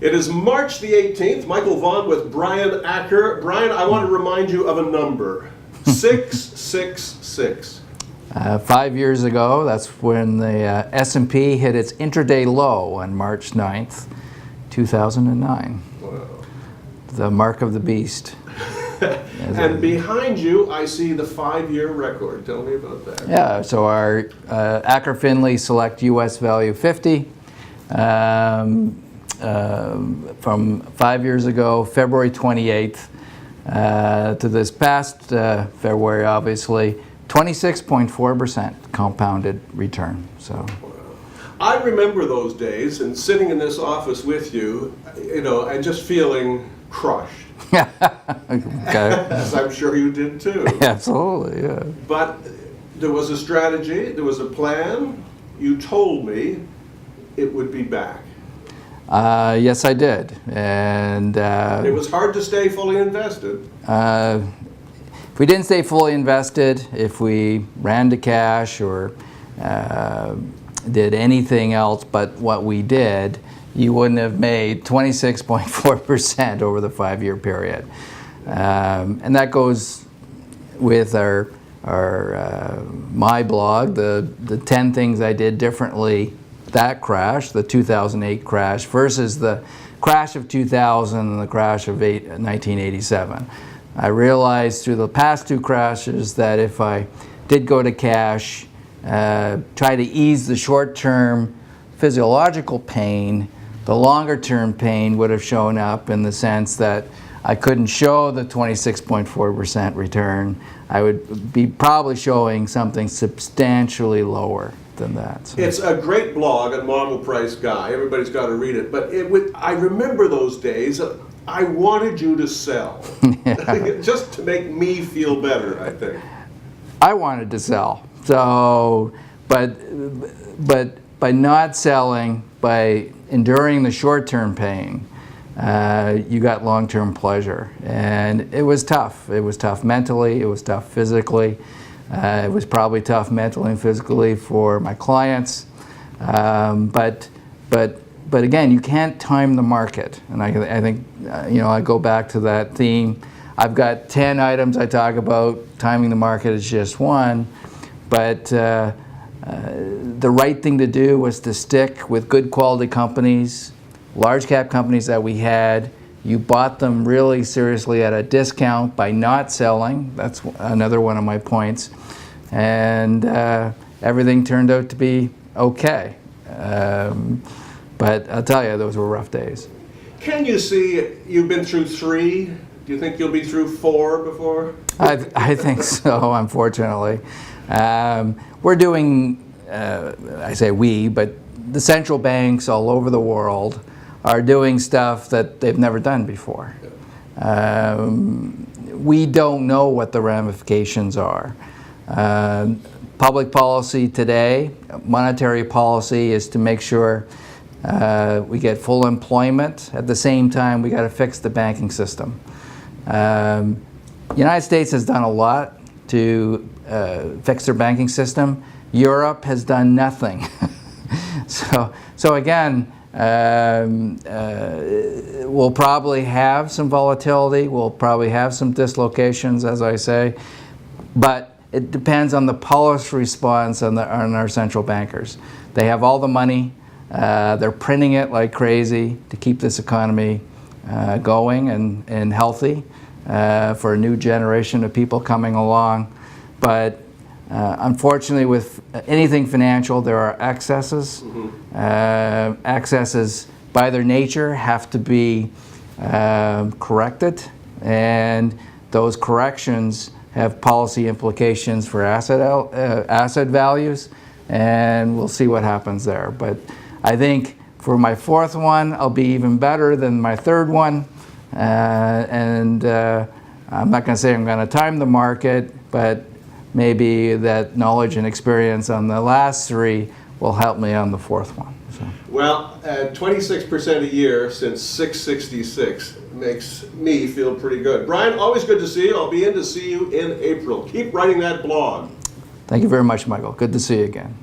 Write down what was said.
It is March the 18th. Michael Vaughn with Brian Acker. Brian, I want to remind you of a number. 666. 5 years ago, that's when the S&P hit its intraday low on March 9th, 2009. Wow. The mark of the beast. And behind you, I see the 5-year record. Tell me about that. Yeah, so our Acker Finley Select US Value 50 from 5 years ago, February 28th, to this past February, obviously, 26.4% compounded return. So, I remember those days and sitting in this office with you, and just feeling crushed. okay. As I'm sure you did too. Absolutely, yeah. But there was a strategy, there was a plan. You told me it would be back. Yes, I did, and it was hard to stay fully invested. If we didn't stay fully invested, if we ran to cash or did anything else but what we did, you wouldn't have made 26.4% over the 5-year period. And that goes with my blog, the 10 things I did differently that crash, the 2008 crash, versus the crash of 2000 and the crash of 1987. I realized through the past 2 crashes that if I did go to cash, try to ease the short-term physiological pain, the longer-term pain would have shown up in the sense that I couldn't show the 26.4% return. I would be probably showing something substantially lower than that. So. It's a great blog at Model Price Guy. Everybody's got to read it. But I remember those days. I wanted you to sell, just to make me feel better, I think. I wanted to sell. So, but by not selling, by enduring the short-term pain, you got long-term pleasure. And it was tough. It was tough mentally. It was tough physically. It was probably tough mentally and physically for my clients. But again, you can't time the market. And I think, I go back to that theme. I've got 10 items I talk about. Timing the market is just one. But the right thing to do was to stick with good quality companies, large cap companies that we had. You bought them really seriously at a discount by not selling. That's another one of my points. And everything turned out to be okay. But I'll tell you, those were rough days. Can you see, you've been through 3? Do you think you'll be through 4 before? I think so, unfortunately. We're doing, I say we, but the central banks all over the world are doing stuff that they've never done before. We don't know what the ramifications are. Public policy today, monetary policy, is to make sure we get full employment. At the same time, we got to fix the banking system. The United States has done a lot to fix their banking system. Europe has done nothing. So again, we'll probably have some volatility. We'll probably have some dislocations, as I say. But it depends on the policy response on our central bankers. They have all the money. They're printing it like crazy to keep this economy going and healthy for a new generation of people coming along. But unfortunately, with anything financial, there are excesses. Excesses, by their nature, have to be corrected, and those corrections have policy implications for asset values, and we'll see what happens there. But I think for my 4th one, I'll be even better than my 3rd one, and I'm not going to say I'm going to time the market, but maybe that knowledge and experience on the last 3 will help me on the 4th one. So. Well, 26% a year since 666 makes me feel pretty good. Brian, always good to see you. I'll be in to see you in April. Keep writing that blog. Thank you very much, Michael. Good to see you again.